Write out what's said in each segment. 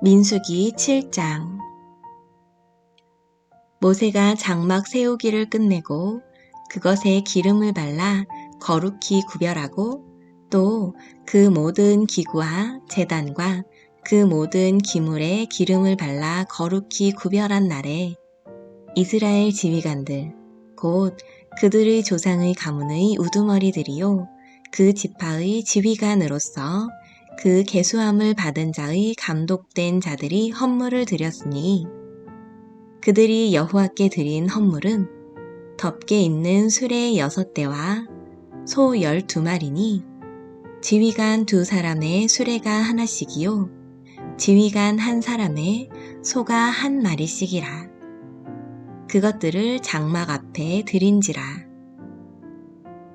민수기 7장. 모세가 장막 세우기를 끝내고 그것에 기름을 발라 거룩히 구별하고 또 그 모든 기구와 제단과 그 모든 기물에 기름을 발라 거룩히 구별한 날에 이스라엘 지휘관들 곧 그들의 조상의 가문의 우두머리들이요 그 지파의 지휘관으로서 그 계수함을 받은 자의 감독된 자들이 헌물을 드렸으니 그들이 여호와께 드린 헌물은 덮개 있는 수레 6대와 소 12마리니 지휘관 2사람의 수레가 하나씩이요 지휘관 1사람의 소가 1마리씩이라. 그것들을 장막 앞에 드린지라.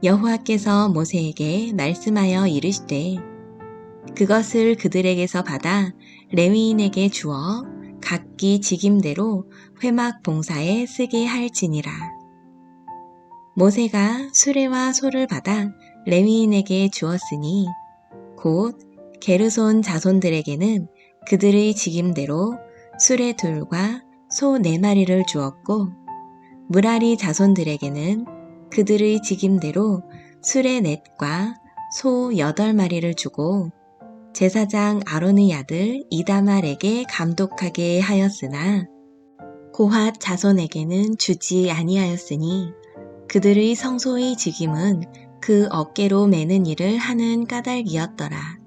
여호와께서 모세에게 말씀하여 이르시되 그것을 그들에게서 받아 레위인에게 주어 각기 직임대로 회막 봉사에 쓰게 할지니라. 모세가 수레와 소를 받아 레위인에게 주었으니 곧 게르손 자손들에게는 그들의 직임대로 수레 2과 소 4마리를 주었고 무라리 자손들에게는 그들의 직임대로 수레 4과 소 8마리를 주고 제사장 아론의 아들 이다말에게 감독하게 하였으나 고핫 자손에게는 주지 아니하였으니 그들의 성소의 직임은 그 어깨로 매는 일을 하는 까닭이었더라.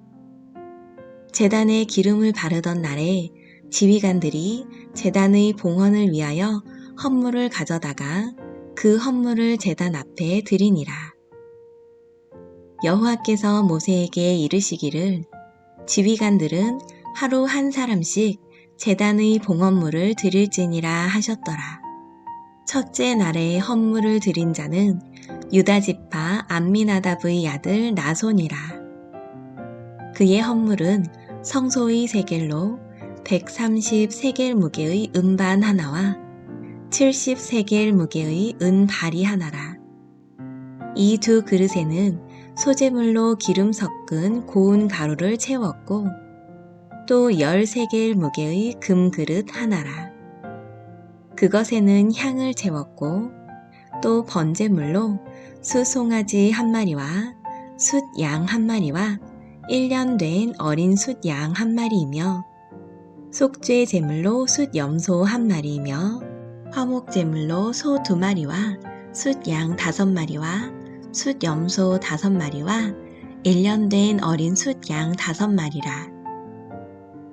제단에 기름을 바르던 날에 지휘관들이 제단의 봉헌을 위하여 헌물을 가져다가 그 헌물을 제단 앞에 드리니라. 여호와께서 모세에게 이르시기를 지휘관들은 하루 1사람씩 제단의 봉헌물을 드릴지니라 하셨더라. 첫째 날에 헌물을 드린 자는 유다지파 암미나답의 아들 나손이라. 그의 헌물은 성소의 세겔로 130세겔 무게의 은반 하나와 70세겔 무게의 은발이 하나라. 이 2 그릇에는 소재물로 기름 섞은 고운 가루를 채웠고 또 10세겔 무게의 금그릇 하나라. 그것에는 향을 채웠고 또 번제물로 숫송아지 1마리와 숫양 1마리와 1년 된 어린 숫양 1마리이며 속죄 제물로 숫염소 1마리이며 화목제물로 소 2마리와 숫양 5마리와 숫염소 5마리와 1년 된 어린 숫양 5마리라.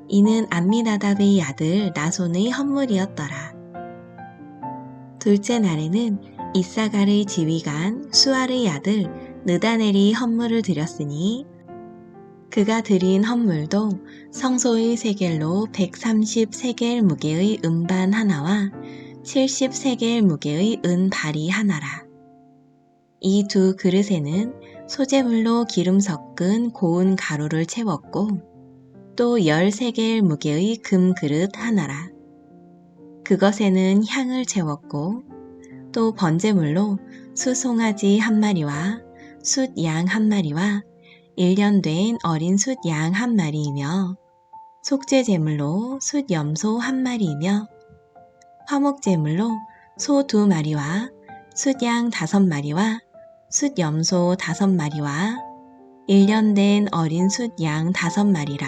이는 암미나답의 아들 나손의 헌물이었더라. 둘째 날에는 이사갈의 지휘관 수알의 아들 느다넬이 헌물을 드렸으니 그가 드린 헌물도 성소의 세겔로 130세겔 무게의 은반 하나와 70세겔 무게의 은발이 하나라. 이 2 그릇에는 소재물로 기름 섞은 고운 가루를 채웠고 또 10세겔 무게의 금그릇 하나라. 그것에는 향을 채웠고 또 번제물로 숫송아지 1마리와 숫양 1마리와 1년 된 어린 숫양 1마리이며 속죄제물로 숫염소 1마리이며 화목제물로 소 2마리와 숫양 5마리와 숫염소 5마리와 1년 된 어린 숫양 5마리라.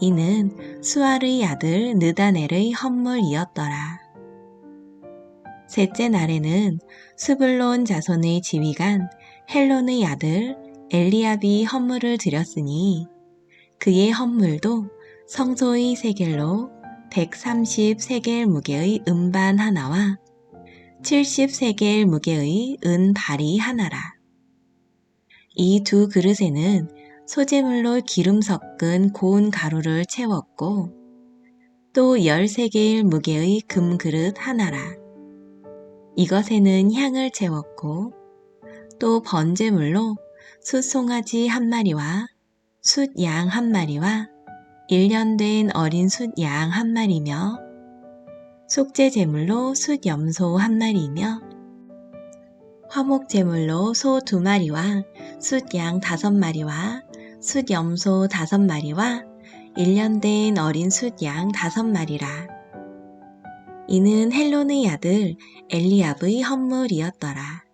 이는 수알의 아들 느다넬의 헌물이었더라. 셋째 날에는 스불론 자손의 지휘관 헬론의 아들 엘리압이 헌물을 드렸으니 그의 헌물도 성소의 세겔로 130세겔 무게의 은반 하나와 70세겔 무게의 은발이 하나라. 이 2 그릇에는 소재물로 기름 섞은 고운 가루를 채웠고 또 10세겔 무게의 금그릇 하나라. 이것에는 향을 채웠고 또 번제물로 숫송아지 1마리와 숫양 1마리와 1년 된 어린 숫양 1마리며 속죄제물로 숫염소 1마리이며 화목제물로 소 2마리와 숫양 5마리와 숫염소 5마리와 1년 된 어린 숫양 5마리라. 이는 헬론의 아들 엘리압의 헌물이었더라.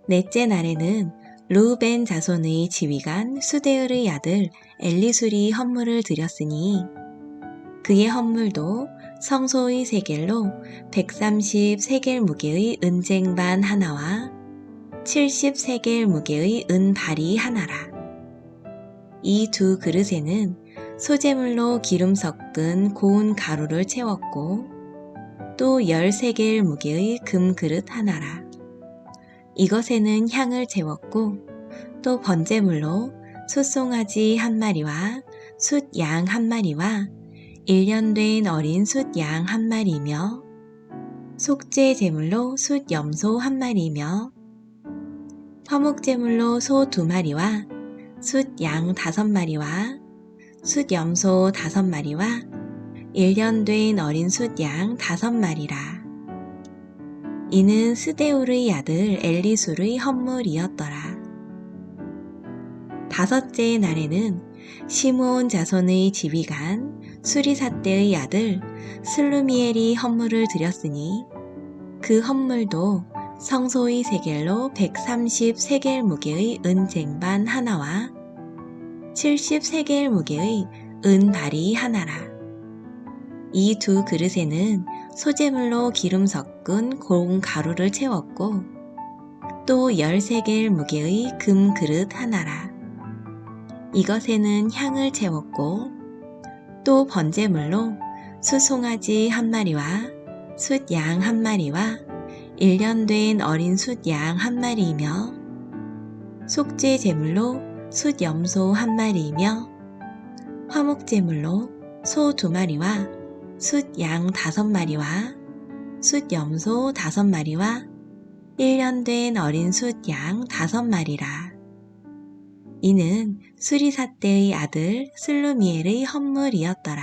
넷째 날에는 르우벤 자손의 지휘관 수데을의 아들 엘리술이 헌물을 드렸으니 그의 헌물도 성소의 세겔로 130세겔 무게의 은쟁반 하나와 70세겔 무게의 은발이 하나라. 이 두 그릇에는 소재물로 기름 섞은 고운 가루를 채웠고 또 10세겔 무게의 금그릇 하나라. 이것에는 향을 채웠고 또 번제물로 숫송아지 1마리와 숫양 1마리와 1년 된 어린 숫양 1마리며 속죄 제물로 숫염소 1마리며 화목제물로 소 2마리와 숫양 5마리와 숫염소 5마리와 1년 된 어린 숫양 5마리라. 이는 스데울의 아들 엘리술의 헌물이었더라. 다섯째 날에는 시므온 자손의 지휘관 수리삿대의 아들 슬루미엘이 헌물을 드렸으니 그 헌물도 성소의 세겔로 130세겔 무게의 은쟁반 하나와 70세겔 무게의 은발이 하나라. 이 두 그릇에는 소재물로 기름 섞은 고운 가루를 채웠고 또 10세겔 무게의 금그릇 하나라. 이것에는 향을 채웠고 또 번제물로 숫송아지 1마리와 숫양 1마리와 1년 된 어린 숫양 1마리이며 속죄 제물로 숫염소 1마리이며 화목제물로 소 2마리와 숫양 5마리와 숫염소 5마리와 1년 된 어린 숫양 5마리라. 이는 수리삿대의 아들 슬루미엘의 헌물이었더라.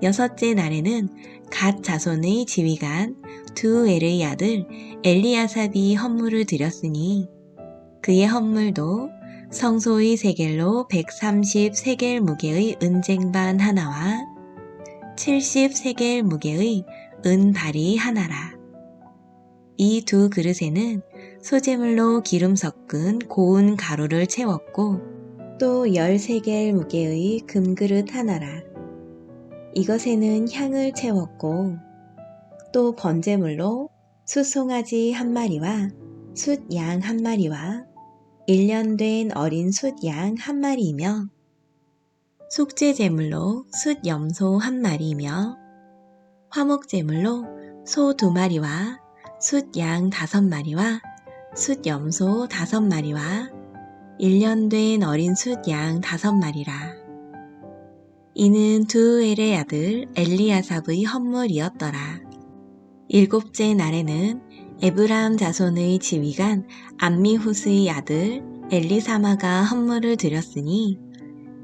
여섯째 날에는 갓 자손의 지휘관 두엘의 아들 엘리아삽이 헌물을 드렸으니 그의 헌물도 성소의 세겔로 130세겔 무게의 은쟁반 하나와 70세겔 무게의 은발이 하나라. 이 두 그릇에는 소재물로 기름 섞은 고운 가루를 채웠고 또 10세겔 무게의 금그릇 하나라. 이것에는 향을 채웠고 또 번제물로 숫송아지 1마리와 숫양 1마리와 1년 된 어린 숫양 1마리이며 속죄 제물로 숫염소 1마리이며 화목제물로 소 2마리와 숫양 5마리와 숫염소 5마리와 1년 된 어린 숫양 5마리라. 이는 두엘의 아들 엘리아삽의 헌물이었더라. 일곱째 날에는 에브라임 자손의 지휘관 암미후스의 아들 엘리사마가 헌물을 드렸으니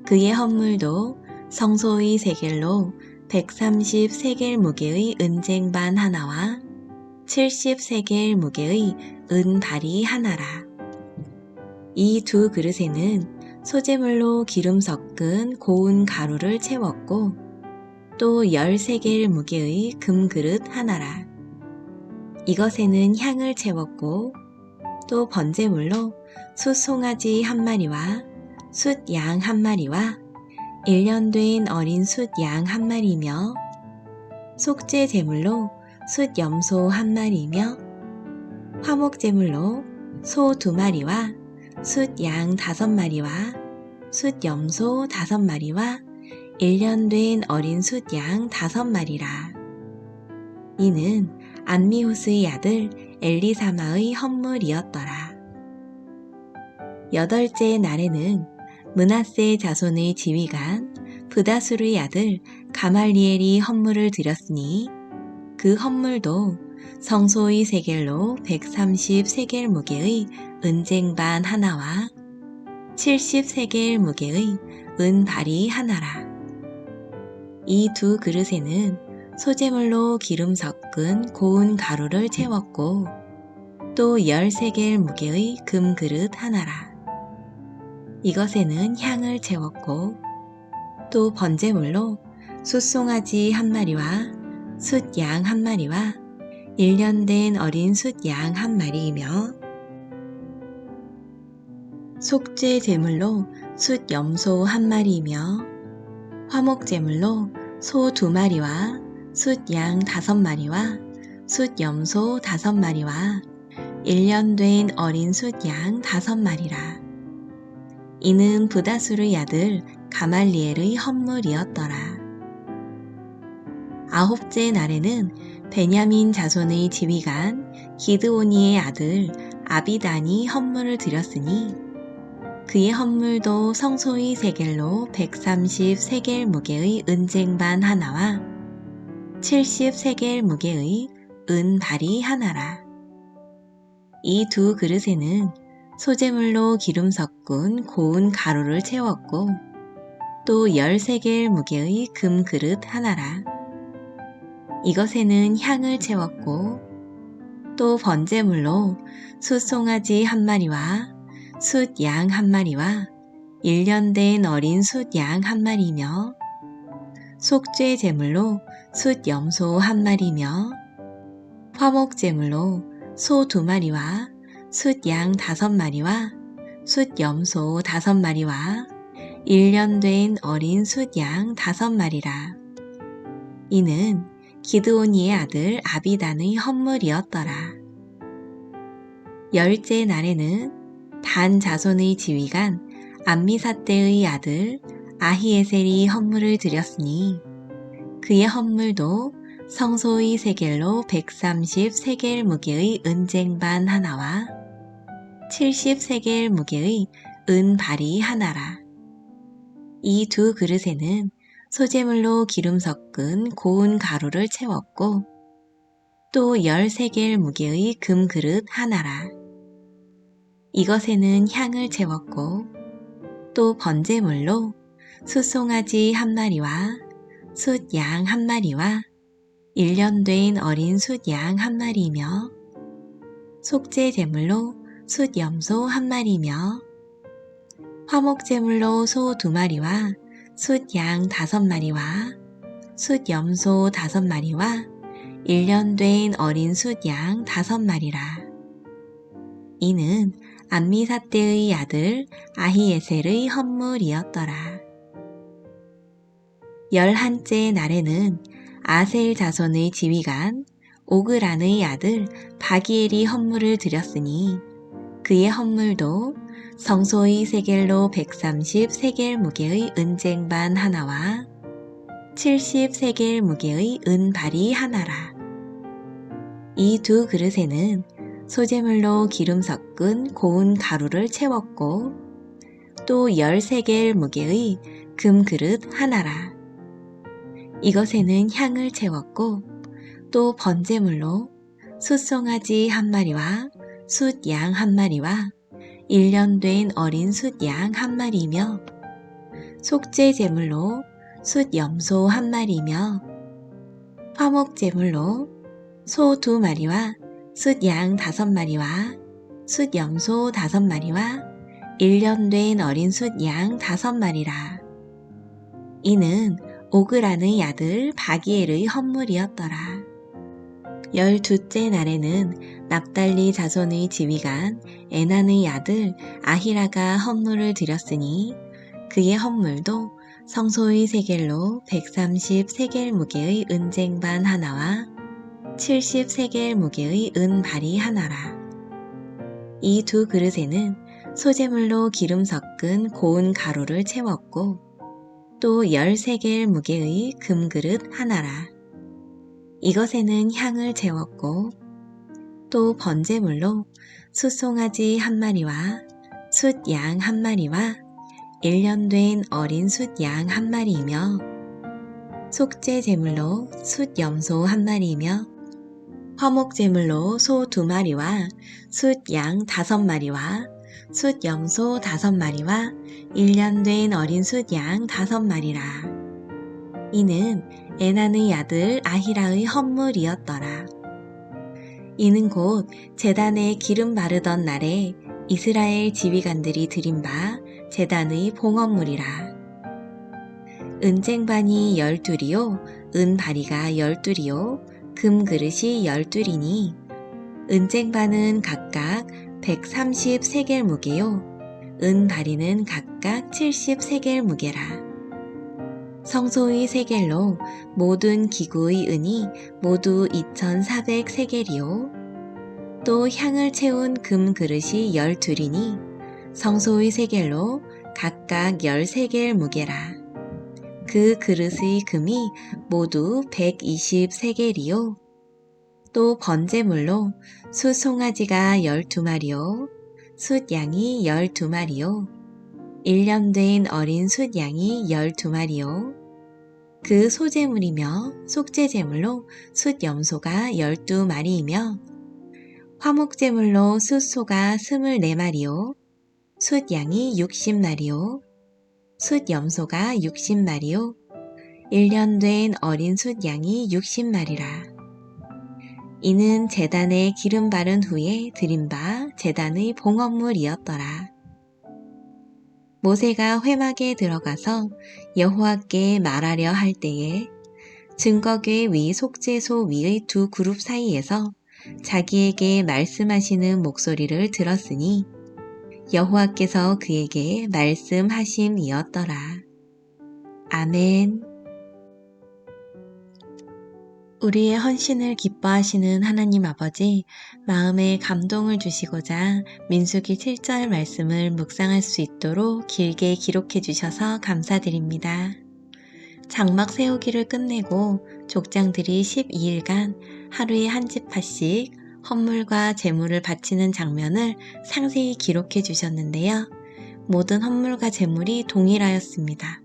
그의 헌물도 성소의 세겔로 130세겔 무게의 은쟁반 하나와 70세겔 무게의 은발이 하나라. 이 두 그릇에는 소재물로 기름 섞은 고운 가루를 채웠고 또 10세겔 무게의 금그릇 하나라. 이것에는 향을 채웠고 또 번제물로 숫송아지 1마리와 숫양 1마리와 1년 된 어린 숫양 1마리며 속죄 제물로 숫염소 1마리며 화목제물로 소 2마리와 숫양 5마리와 숫염소 5마리와 1년 된 어린 숫양 5마리라. 이는 암미후스의 아들 엘리사마의 헌물이었더라. 여덟째 날에는 므낫세 자손의 지휘관 브다술의 아들 가말리엘이 헌물을 드렸으니 그 헌물도 성소의 세겔로 130세겔 무게의 은쟁반 하나와 70세겔 무게의 은발이 하나라. 이 두 그릇에는 소재물로 기름 섞은 고운 가루를 채웠고 또 10세겔 무게의 금그릇 하나라. 이것에는 향을 채웠고 또 번제물로 숫송아지 한 마리와 숫양 한 마리와 1년 된 어린 숫양 한 마리이며 속죄 제물로 숫염소 한 마리이며 화목 제물로 소 2마리와 숫양 5마리와 숫염소 5마리와 1년 된 어린 숫양 5마리라. 이는 부다수르의 아들 가말리엘의 헌물이었더라. 아홉째 날에는 베냐민 자손의 지휘관 기드오니의 아들 아비단이 헌물을 드렸으니 그의 헌물도 성소의 세겔로 130세겔 무게의 은쟁반 하나와 70세겔 무게의 은발이 하나라. 이 2 그릇에는 소제물로 기름 섞은 고운 가루를 채웠고 또 10세겔 무게의 금 그릇 하나라. 이것에는 향을 채웠고 또 번제물로 숫송아지 한 마리와 숫양 한 마리와 1년 된 어린 숫양 한 마리며 속죄 제물로 숫염소 한 마리며 화목 제물로 소 2마리와 숫양 5마리와 숫염소 5마리와 1년 된 어린 숫양 5마리라. 이는 기드오니의 아들 아비단의 헌물이었더라. 10째 날에는 단 자손의 지휘관 암미사떼의 아들 아히에셀이 헌물을 드렸으니 그의 헌물도 성소의 세겔로 130세겔 무게의 은쟁반 하나와 70세겔 무게의 은발이 하나라. 이 2 그릇에는 소제물로 기름 섞은 고운 가루를 채웠고 또 10세겔 무게의 금 그릇 하나라. 이것에는 향을 채웠고 또 번제물로 숫송아지 한 마리와 숫양 한 마리와 1년 된 어린 숫양 한 마리이며 속죄 제물로 숫염소 한 마리이며 화목 제물로 소 2마리와 숫양 5마리와 숫염소 5마리와 1년 된 어린 숫양 5마리라. 이는 암미사떼의 아들 아히에셀의 헌물이었더라. 11째 날에는 아셀 자손의 지휘관 오그란의 아들 바기엘이 헌물을 드렸으니 그의 헌물도 성소의 세겔로 130세겔 무게의 은쟁반 하나와 70세겔 무게의 은발이 하나라. 이 2 그릇에는 소제물로 기름 섞은 고운 가루를 채웠고 또 10세겔 무게의 금 그릇 하나라. 이것에는 향을 채웠고 또 번제물로 숫송아지 한 마리와 숫양 한 마리와 1년 된 어린 숫양 한 마리이며 속죄 제물로 숫염소 한 마리이며 화목 제물로 소 2마리와 숫양 5마리와 숫염소 5마리와 1년 된 어린 숫양 5마리라. 이는 오그란의 아들 바기엘의 헌물이었더라. 12째 날에는 납달리 자손의 지휘관 에난의 아들 아히라가 헌물을 드렸으니 그의 헌물도 성소의 세겔로 130세겔 무게의 은쟁반 하나와 70세겔 무게의 은발이 하나라. 이 2 그릇에는 소제물로 기름 섞은 고운 가루를 채웠고 또 10세겔 무게의 금 그릇 하나라. 이것에는 향을 채웠고 또 번제물로 숫송아지 한 마리와 숫양 한 마리와 1년 된 어린 숫양 한 마리이며 속죄 제물로 숫염소 한 마리이며 화목 제물로 소 2마리와 숫양 5마리와 숫염소 5마리와 1년 된 어린 숫양 5마리라. 이는 에난의 아들 아히라의 헌물이었더라. 이는 곧 제단에 기름 바르던 날에 이스라엘 지휘관들이 드린 바 제단의 봉헌물이라. 은쟁반이 12이요 은바리가 12이요 금그릇이 12이니 은쟁반은 각각 130세겔 무게요 은바리는 각각 70세겔 무게라. 성소의 세겔로 모든 기구의 은이 모두 2400세겔이요 또 향을 채운 금그릇이 12이니 성소의 세겔로 각각 10세겔 무게라. 그 그릇의 금이 모두 120세겔이요 또 번제물로 숫 송아지가 12마리요 숫 양이 12마리요 1년 된 어린 숫 양이 12마리요 그 소제물이며 속죄제물로 숫 염소가 12마리이며 화목제물로 숫 소가 24마리요 숫 양이 60마리요 숫 염소가 60마리요 1년 된 어린 숫 양이 60마리라. 이는 제단에 기름 바른 후에 드린 바 제단의 봉헌물이었더라. 모세가 회막에 들어가서 여호와께 말하려 할 때에 증거궤 위 속죄소 위의 두 그룹 사이에서 자기에게 말씀하시는 목소리를 들었으니 여호와께서 그에게 말씀하심이었더라. 아멘. 우리의 헌신을 기뻐하시는 하나님 아버지, 마음에 감동을 주시고자 민수기 7절 말씀을 묵상할 수 있도록 길게 기록해 주셔서 감사드립니다. 장막 세우기를 끝내고 족장들이 12일간 하루에 한 지파씩 헌물과 제물을 바치는 장면을 상세히 기록해 주셨는데요. 모든 헌물과 제물이 동일하였습니다.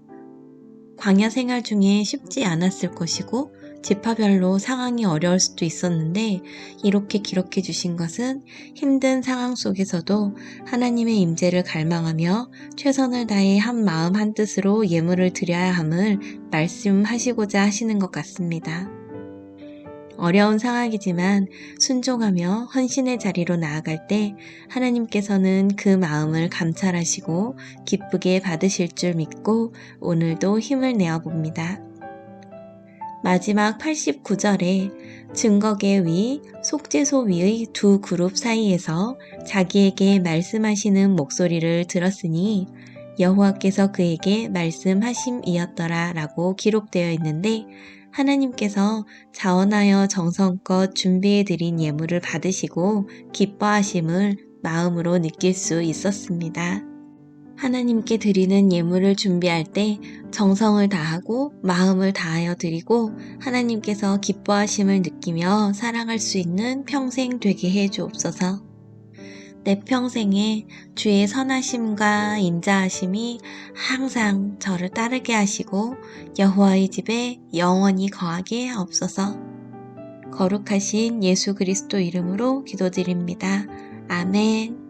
광야 생활 중에 쉽지 않았을 것이고 지파별로 상황이 어려울 수도 있었는데 이렇게 기록해 주신 것은 힘든 상황 속에서도 하나님의 임재를 갈망하며 최선을 다해 한 마음 한 뜻으로 예물을 드려야 함을 말씀하시고자 하시는 것 같습니다. 어려운 상황이지만 순종하며 헌신의 자리로 나아갈 때 하나님께서는 그 마음을 감찰하시고 기쁘게 받으실 줄 믿고 오늘도 힘을 내어 봅니다. 마지막 89절에 증거궤 위, 속죄소 위의 두 그룹 사이에서 자기에게 말씀하시는 목소리를 들었으니 여호와께서 그에게 말씀하심이었더라 라고 기록되어 있는데 하나님께서 자원하여 정성껏 준비해드린 예물을 받으시고 기뻐하심을 마음으로 느낄 수 있었습니다. 하나님께 드리는 예물을 준비할 때 정성을 다하고 마음을 다하여 드리고 하나님께서 기뻐하심을 느끼며 사랑할 수 있는 평생 되게 해 주옵소서. 내 평생에 주의 선하심과 인자하심이 항상 저를 따르게 하시고 여호와의 집에 영원히 거하게 하옵소서. 거룩하신 예수 그리스도 이름으로 기도드립니다. 아멘.